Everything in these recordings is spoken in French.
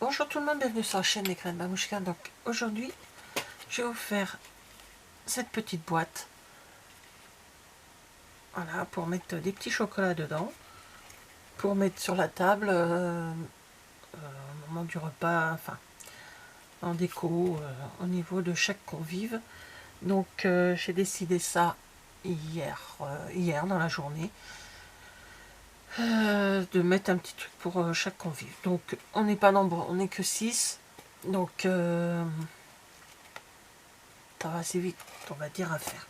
Bonjour tout le monde, bienvenue sur la chaîne Les Graines Mamouchka. Donc aujourd'hui, je vais vous faire cette petite boîte. Voilà, pour mettre des petits chocolats dedans. Pour mettre sur la table au moment du repas, enfin en déco, au niveau de chaque convive. Donc j'ai décidé ça hier dans la journée. De mettre un petit truc pour chaque convive. Donc on n'est pas nombreux, on n'est que 6. Donc ça va assez vite, on va dire, à faire.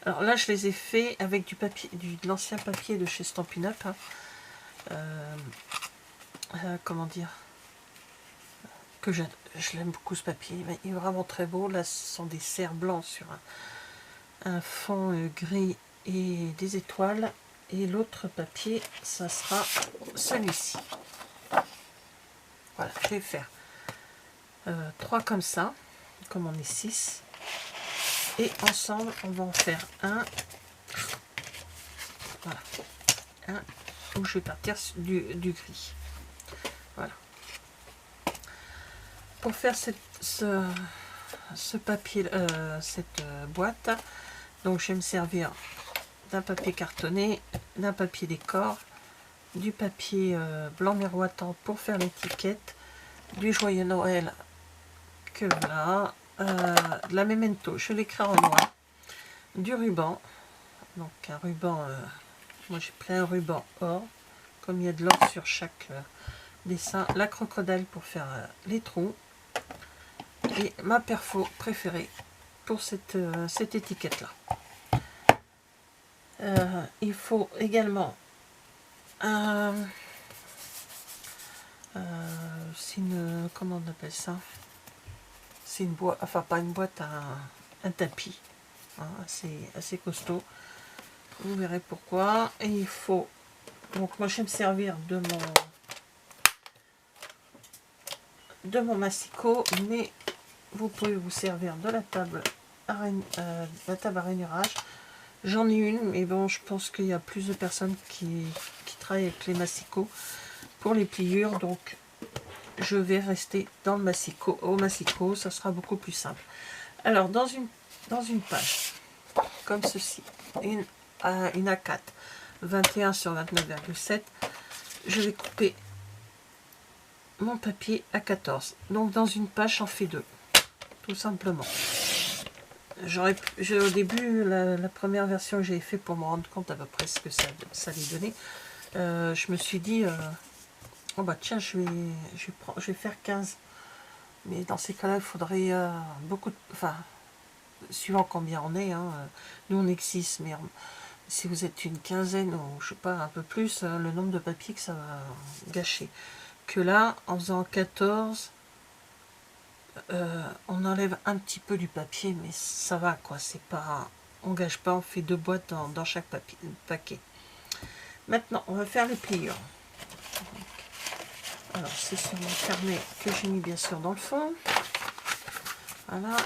Alors là je les ai fait avec du papier, de l'ancien papier de chez Stampin' Up. Comment dire, que je l'aime beaucoup ce papier, il est vraiment très beau. Là ce sont des cerfs blancs sur un fond gris et des étoiles. Et l'autre papier, ça sera celui-ci. Voilà, je vais faire 3 comme ça, comme on est 6. Et ensemble, on va en faire un. Voilà. Un où je vais partir du gris. Voilà. Pour faire ce papier, cette boîte, donc je vais me servir d'un papier cartonné, d'un papier décor, du papier blanc miroitant pour faire l'étiquette, du joyeux Noël que voilà, de la memento, je l'écris en noir, du ruban, donc un ruban, moi j'ai pris un ruban or, comme il y a de l'or sur chaque dessin, la crocodile pour faire les trous, et ma perfo préférée pour cette étiquette là. Il faut également c'est une, comment on appelle ça, c'est une boîte, enfin pas une boîte, un tapis, hein, assez costaud, vous verrez pourquoi. Et il faut, donc moi je vais me servir de mon massicot, mais vous pouvez vous servir de la table à rainurage. J'en ai une, mais bon, je pense qu'il y a plus de personnes qui travaillent avec les massicots pour les pliures, donc je vais rester dans le massicot, au massicot, ça sera beaucoup plus simple. Alors dans une page comme ceci, une A4 21 sur 29,7, je vais couper mon papier à 14. Donc dans une page j'en fais 2, tout simplement. Au début, la première version que j'ai fait pour me rendre compte à peu près ce que ça allait donner, je me suis dit oh bah tiens, je vais faire 15. Mais dans ces cas-là, il faudrait beaucoup de... Enfin, suivant combien on est, hein, nous on est que 6, mais si vous êtes une quinzaine, ou je sais pas, un peu plus, le nombre de papiers que ça va gâcher. Que là, en faisant 14, on enlève un petit peu du papier, mais ça va quoi, c'est pas... On gâche pas, on fait 2 boîtes dans chaque paquet. Maintenant, on va faire les pliures. Alors, c'est sur mon carnet que j'ai mis bien sûr dans le fond. Voilà.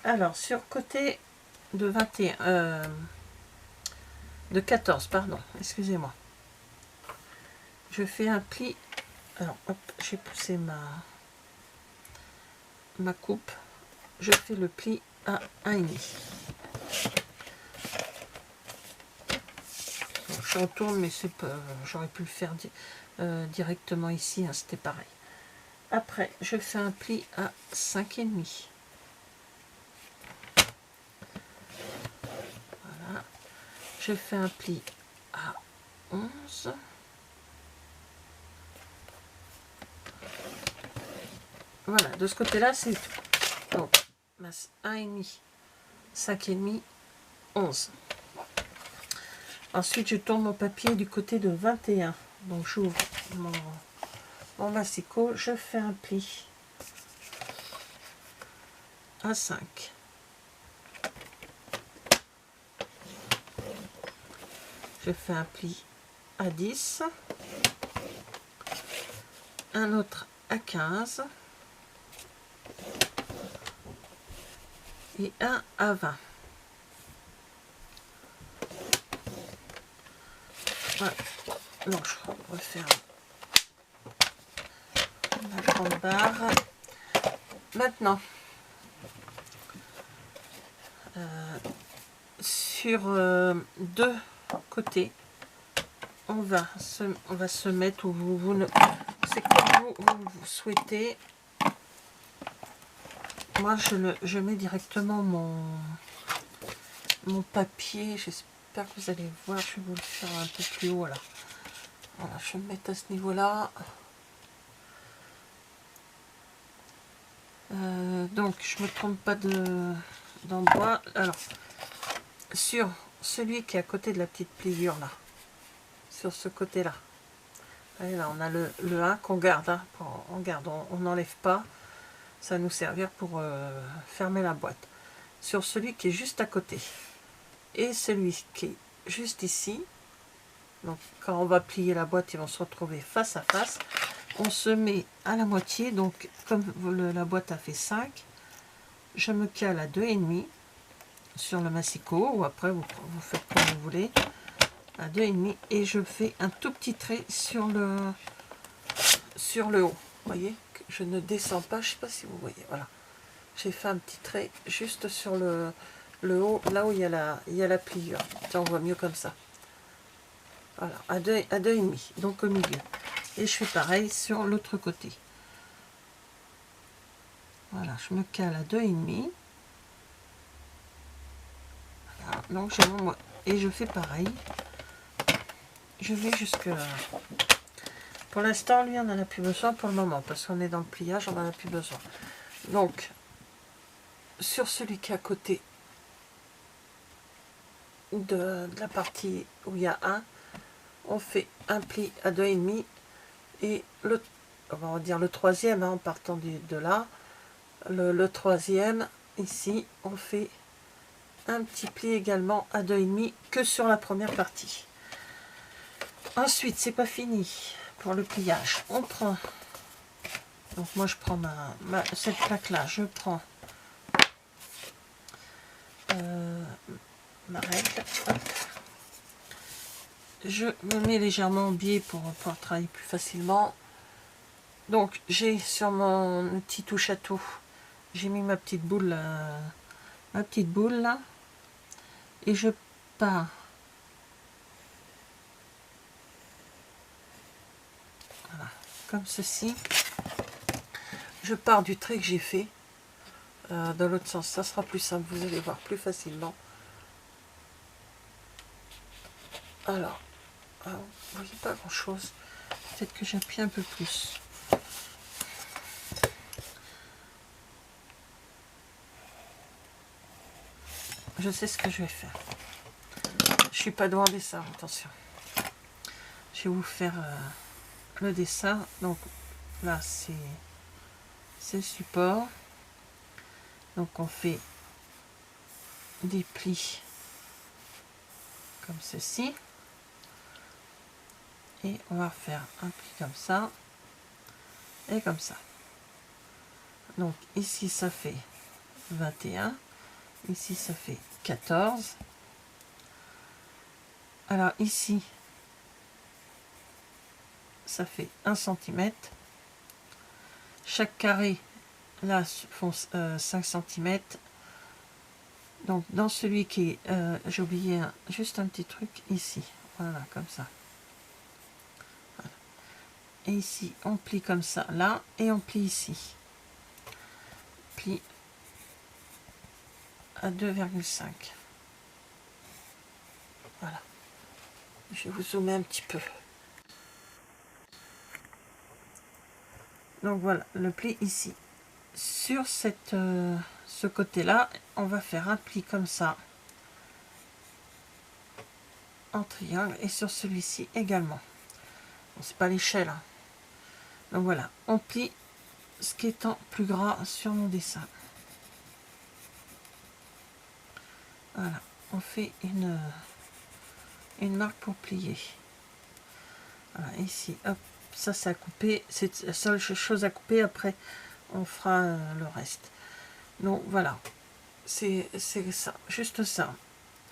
Alors, sur côté de 21, de 14, pardon, excusez-moi. Je fais un pli. Alors, hop, j'ai poussé ma coupe. Je fais le pli à 1,5. Je retourne, mais c'est pas, j'aurais pu le faire directement ici, hein, c'était pareil. Après, je fais un pli à 5,5. Voilà. Je fais un pli à 11. Voilà, de ce côté-là, c'est tout. Donc, 1,5, 5,5, 11. Ensuite, je tourne mon papier du côté de 21. Donc, j'ouvre mon massicot, je fais un pli à 5. Je fais un pli à 10. Un autre à 15. Et un à 20. Voilà. Donc, je referme 30 barres. Maintenant, sur deux côtés, on va se mettre où c'est comme vous souhaitez. Moi, je mets directement mon papier. J'espère que vous allez voir. Je vais vous le faire un peu plus haut là. Voilà, je vais me mettre à ce niveau-là. Donc, je me trompe pas d'endroit. Alors, sur celui qui est à côté de la petite pliure là, sur ce côté-là. Et là, on a le 1 qu'on garde. Hein, on garde, on n'enlève pas. Ça va nous servir pour fermer la boîte. Sur celui qui est juste à côté et celui qui est juste ici, donc quand on va plier la boîte, ils vont se retrouver face à face. On se met à la moitié, donc comme la boîte a fait 5, je me cale à 2,5 sur le massicot, ou après vous faites comme vous voulez, à 2,5, et je fais un tout petit trait sur le haut. Vous voyez, je ne descends pas, je ne sais pas si vous voyez, voilà. J'ai fait un petit trait juste sur le haut, là où il y a la pliure. Tiens, on voit mieux comme ça. Voilà, à 2,5, donc au milieu. Et je fais pareil sur l'autre côté. Voilà, je me cale à 2,5. Voilà, donc j'ai mon... Et je fais pareil. Je vais jusque là. Pour l'instant, lui, on n'en a plus besoin pour le moment, parce qu'on est dans le pliage, on n'en a plus besoin. Donc, sur celui qui est à côté de la partie où il y a un, on fait un pli à 2,5 et on va dire le troisième, hein, en partant de là, le troisième, ici, on fait un petit pli également à 2,5 que sur la première partie. Ensuite, c'est pas fini pour le pliage. On prend, donc moi je prends cette plaque là, je prends ma règle, hop. Je me mets légèrement au biais pour pouvoir travailler plus facilement. Donc j'ai sur mon petit touche à tout, j'ai mis ma petite boule là, et je pars voilà, comme ceci. Je pars du trait que j'ai fait dans l'autre sens, ça sera plus simple, vous allez voir plus facilement. Alors, vous voyez pas grand chose, peut-être que j'appuie un peu plus. Je sais ce que je vais faire. Je suis pas devant le dessin, attention. Je vais vous faire le dessin. Donc là, c'est le support. Donc on fait des plis comme ceci. Et on va faire un pli comme ça. Et comme ça. Donc ici, ça fait 21. Ici, ça fait 14. Alors ici, ça fait 1 cm. Chaque carré, là, font 5 cm. Donc dans celui qui est... j'ai oublié juste un petit truc ici. Voilà, comme ça. Voilà. Et ici, on plie comme ça, là, et on plie ici. Plie à 2,5. Voilà. Je vais vous zoomer un petit peu. Donc voilà, le pli ici. Sur ce côté-là, on va faire un pli comme ça, en triangle, et sur celui-ci également. Bon, c'est pas l'échelle, hein. Donc voilà, on plie ce qui est en plus gras sur mon dessin. Voilà, on fait une marque pour plier. Voilà, ici, hop, ça c'est à couper, c'est la seule chose à couper, après on fera le reste. Donc voilà, c'est ça, juste ça.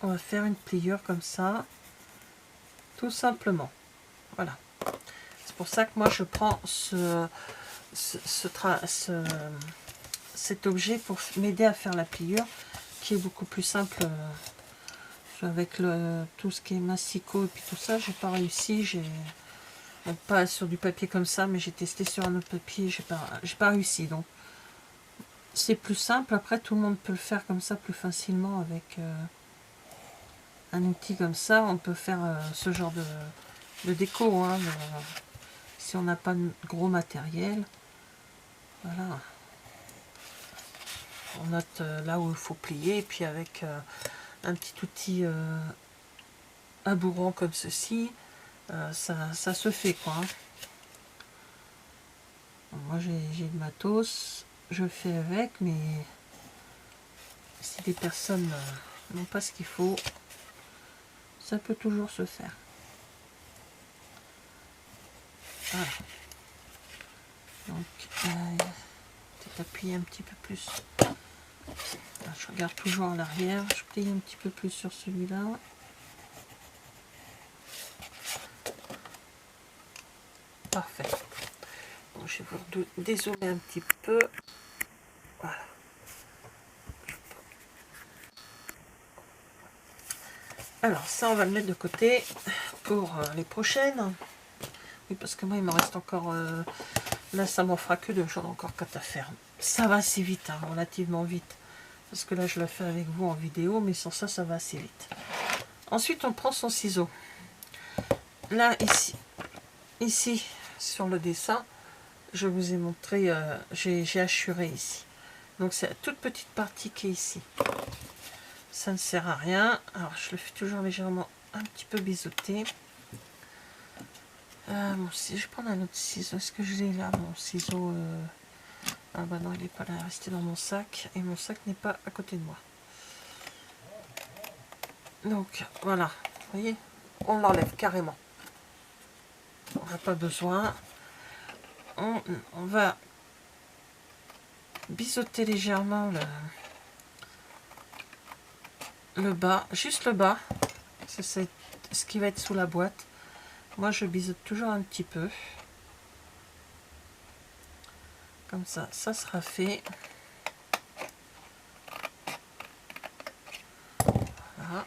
On va faire une pliure comme ça, tout simplement. Voilà. C'est pour ça que moi je prends cet objet pour m'aider à faire la pliure, qui est beaucoup plus simple. Avec tout ce qui est massicot et puis tout ça, j'ai pas réussi. Bon, pas sur du papier comme ça, mais j'ai testé sur un autre papier, j'ai pas réussi. Donc c'est plus simple. Après, tout le monde peut le faire comme ça plus facilement avec un outil comme ça. On peut faire ce genre de déco, hein, si on n'a pas de gros matériel. Voilà. On note là où il faut plier, et puis avec un petit outil à bourron comme ceci, ça se fait quoi. Hein. Moi j'ai le matos, je le fais avec, mais si des personnes n'ont pas ce qu'il faut, ça peut toujours se faire. Voilà. Donc peut-être appuyer un petit peu plus. Là, je regarde toujours en arrière, je plie un petit peu plus sur celui-là. Parfait. Bon, je vais vous dézoomer un petit peu. Voilà. Alors ça, on va le mettre de côté pour les prochaines. Oui, parce que moi, il me reste encore... là, ça m'en fera que 2, j'en ai encore 4 à faire. Ça va assez vite, hein, relativement vite. Parce que là, je le fais avec vous en vidéo, mais sans ça, ça va assez vite. Ensuite, on prend son ciseau. Là, ici, sur le dessin, je vous ai montré, j'ai hachuré ici. Donc, c'est la toute petite partie qui est ici. Ça ne sert à rien. Alors, je le fais toujours légèrement un petit peu biseauté. Bon, si je prends un autre ciseau, est-ce que je l'ai là, mon ciseau ah bah non, il n'est pas là, il est resté dans mon sac, et mon sac n'est pas à côté de moi. Donc, voilà, vous voyez, on l'enlève carrément. On n'a pas besoin. On va biseauter légèrement le bas, juste le bas. C'est ce qui va être sous la boîte. Moi, je biseaute toujours un petit peu. Comme ça, ça sera fait. Voilà.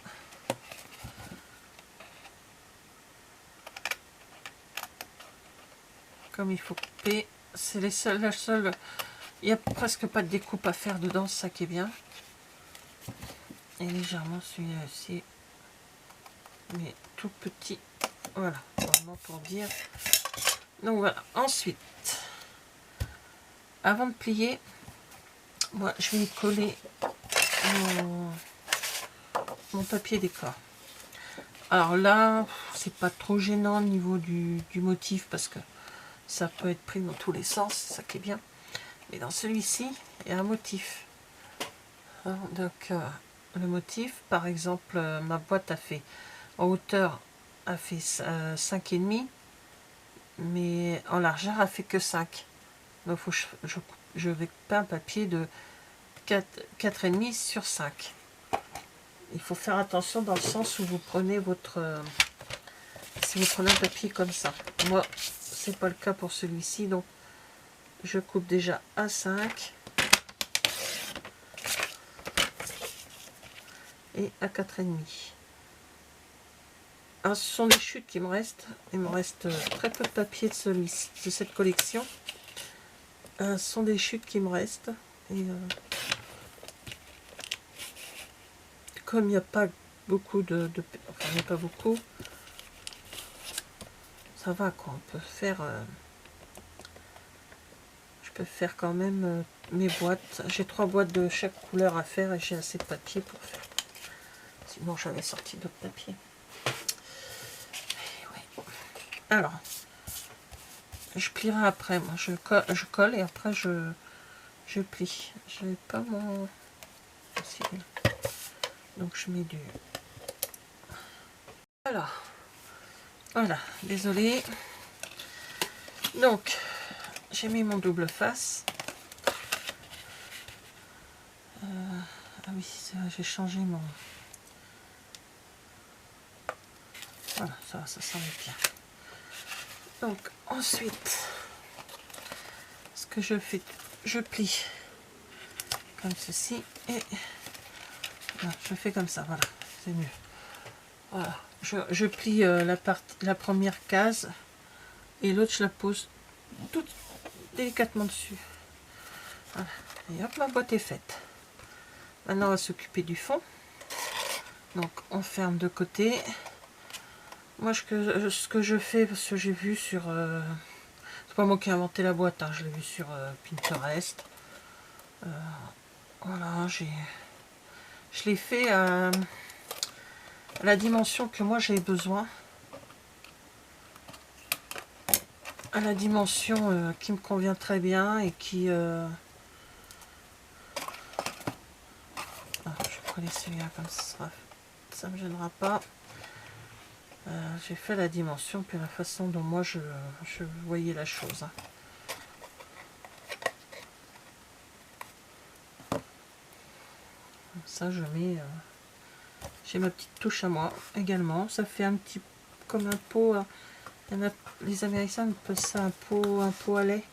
Comme il faut couper, c'est la seule... Il n'y a presque pas de découpe à faire dedans, c'est ça qui est bien. Et légèrement celui-là aussi. Mais tout petit. Voilà, vraiment pour dire. Donc voilà, ensuite, avant de plier, moi je vais coller mon papier décor. Alors là, c'est pas trop gênant au niveau du motif parce que ça peut être pris dans tous les sens, c'est ça qui est bien. Mais dans celui-ci, il y a un motif. Hein, donc le motif, par exemple, ma boîte a fait en hauteur a fait 5,5, mais en largeur a fait que 5. Donc faut que je vais couper un papier de 4,5 sur 5. Il faut faire attention dans le sens où vous prenez votre... si vous prenez un papier comme ça. Moi, c'est pas le cas pour celui-ci, donc je coupe déjà à 5 et à 4,5. Alors, ce sont des chutes qui me restent. Il me reste très peu de papier de cette collection. Ce sont des chutes qui me restent. Et comme il n'y a pas beaucoup enfin, il n'y a pas beaucoup, ça va quoi. On peut faire... je peux faire quand même mes boîtes. J'ai 3 boîtes de chaque couleur à faire et j'ai assez de papier pour faire. Sinon, j'avais sorti d'autres papiers. Ouais. Alors, je plierai après. Moi, je colle et après je plie. Je n'ai pas mon... Donc, je mets du... Alors, voilà. Désolée. Donc, j'ai mis mon double face. Ah oui, j'ai changé mon... Voilà, ça semble bien. Donc, ensuite, que je fais, je plie comme ceci et voilà, je fais comme ça, voilà, c'est mieux. Voilà, je plie la première case et l'autre je la pose tout délicatement dessus. Voilà. Et hop, ma boîte est faite. Maintenant on va s'occuper du fond. Donc on ferme de côté. Moi ce que je fais, parce que j'ai vu sur... c'est pas moi qui ai inventé la boîte, hein, je l'ai vu sur Pinterest. Voilà, je l'ai fait à la dimension que moi j'ai besoin. À la dimension qui me convient très bien et qui... Ah, je vais laisser celui-là comme ça me gênera pas. J'ai fait la dimension puis la façon dont moi je voyais la chose. Comme ça je mets... j'ai ma petite touche à moi également. Ça fait un petit... comme un pot... il y en a, les Américains appellent ça un pot à lait.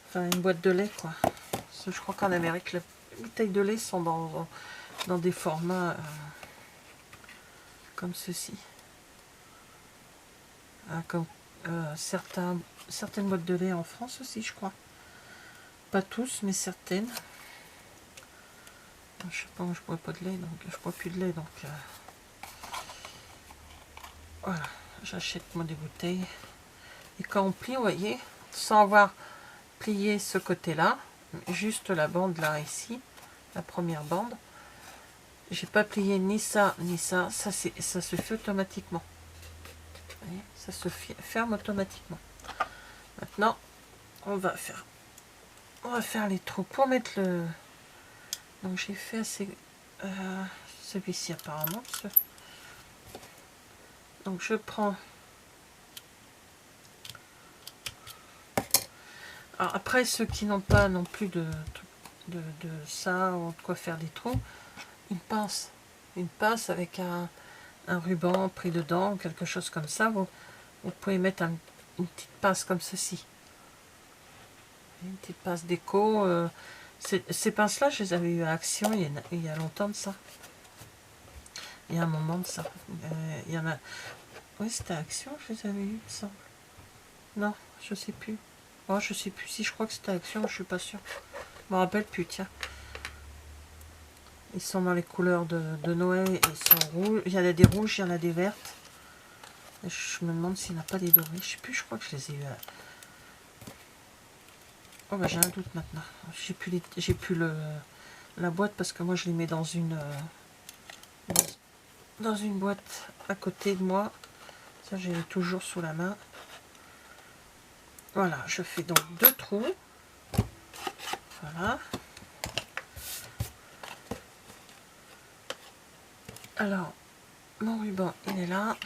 Enfin une boîte de lait quoi. Parce que je crois qu'en Amérique les bouteilles de lait sont dans des formats comme ceci. Comme certaines boîtes de lait en France aussi, je crois. Pas tous, mais certaines. Je sais pas, moi je bois pas de lait, donc je bois plus de lait, donc voilà, j'achète moi des bouteilles. Et quand on plie, vous voyez, sans avoir plié ce côté-là, juste la bande là ici, la première bande, j'ai pas plié ni ça ni ça, ça se fait automatiquement. Vous voyez, ça se ferme automatiquement. Maintenant, on va faire les trous pour mettre le... Donc j'ai fait celui-ci apparemment. Donc je prends... Alors après, ceux qui n'ont pas non plus de ça, ou de quoi faire des trous, une pince. Une pince avec un ruban pris dedans, ou quelque chose comme ça. Vous pouvez mettre une petite pince comme ceci. Une petite pince déco. Ces pinces-là, je les avais eu à Action il y a longtemps de ça. Il y a un moment de ça. Il y en a... Oui, c'était à Action, je les avais eu, ça. Non, je sais plus. Oh, je sais plus si je crois que c'était Action, je suis pas sûre. Je me rappelle plus, tiens. Ils sont dans les couleurs de Noël, ils sont rouges. Il y en a des rouges, il y en a des vertes. Et je me demande s'il n'y en a pas des dorés. Je sais plus, je crois que je les ai eu à... Oh bah j'ai un doute maintenant. J'ai plus la boîte parce que moi je les mets dans une boîte à côté de moi. Ça j'ai toujours sous la main. Voilà, je fais donc 2 trous. Voilà. Alors, mon ruban il est là.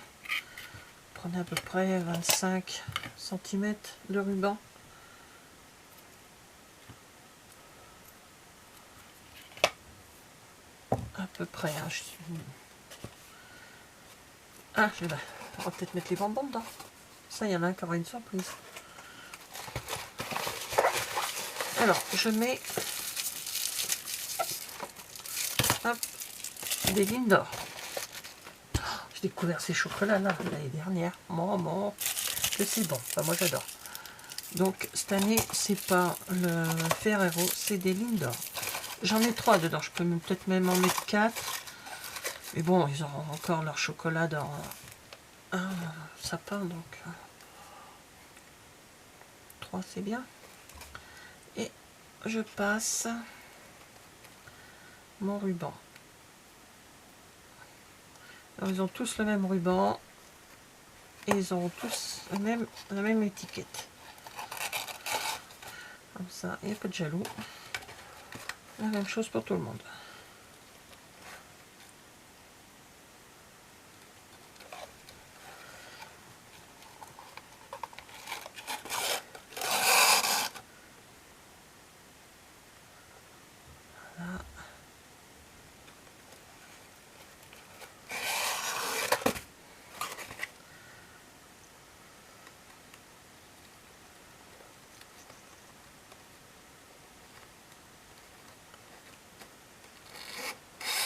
Prenez à peu près 25 cm de ruban. À peu près. Hein, je vais on va peut-être mettre les bonbons dedans. Ça, il y en a un qui aura une surprise. Alors, je mets hop, des lignes d'or. J'ai découvert ces chocolats-là l'année dernière. Bon, que c'est bon. Enfin, moi, j'adore. Donc, cette année, c'est pas le Ferrero, c'est des lignes d'or. J'en ai 3 dedans. Je peux peut-être même en mettre 4. Mais bon, ils auront encore leur chocolat dans un sapin, donc 3 c'est bien. Et je passe mon ruban. Alors, ils ont tous le même ruban et ils auront tous la même étiquette. Comme ça, il n'y a pas de jaloux. La même chose pour tout le monde.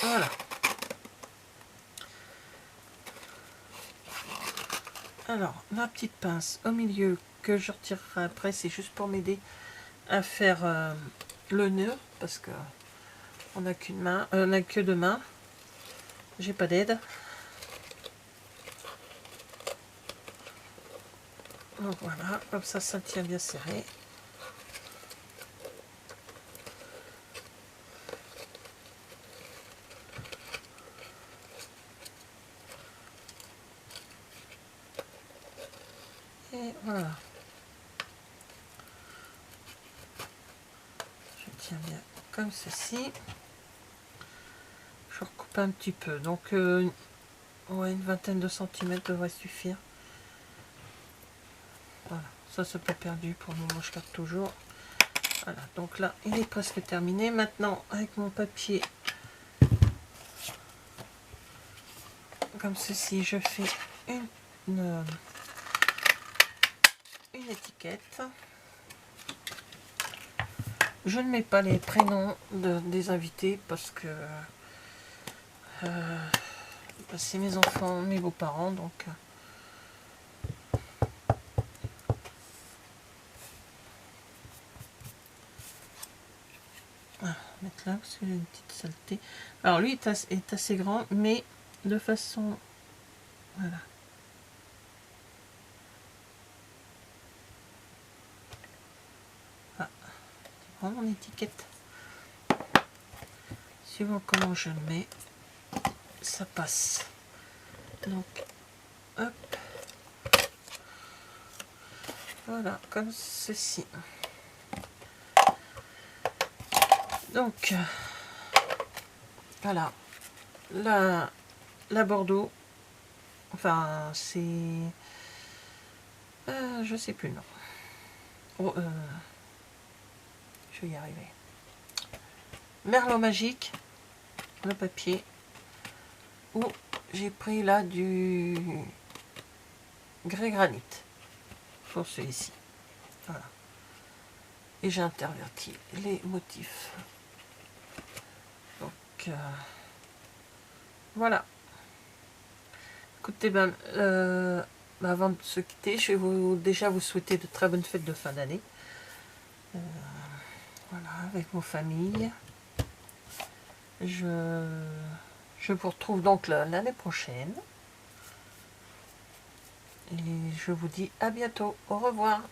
Voilà. Alors, ma petite pince au milieu que je retirerai après, c'est juste pour m'aider à faire le nœud, parce que on n'a qu'une main, on n'a que deux mains. J'ai pas d'aide. Donc voilà, comme ça tient bien serré. Et voilà. Je tiens bien comme ceci. Je recoupe un petit peu. Donc, ouais, une vingtaine de centimètres devrait suffire. Voilà, ça c'est pas perdu pour le moment, je garde toujours. Voilà, donc là, il est presque terminé. Maintenant, avec mon papier, comme ceci, je fais une étiquette. Je ne mets pas les prénoms des invités parce que c'est mes enfants, mes beaux-parents, donc mettre là parce que j'ai une petite saleté. Alors lui est assez grand, mais de façon, voilà. Ah, c'est vraiment mon étiquette. Suivant comment je le mets, ça passe. Donc, hop, voilà, comme ceci. Donc, voilà, la Bordeaux, enfin, c'est, je sais plus le nom. Oh, je vais y arriver. Merlot magique, le papier, où j'ai pris là du grès granit pour celui-ci. Voilà. Et j'ai interverti les motifs. Donc voilà. Écoutez, avant de se quitter, je vais déjà vous souhaiter de très bonnes fêtes de fin d'année. Voilà, avec vos familles. Je vous retrouve donc l'année prochaine. Et je vous dis à bientôt. Au revoir.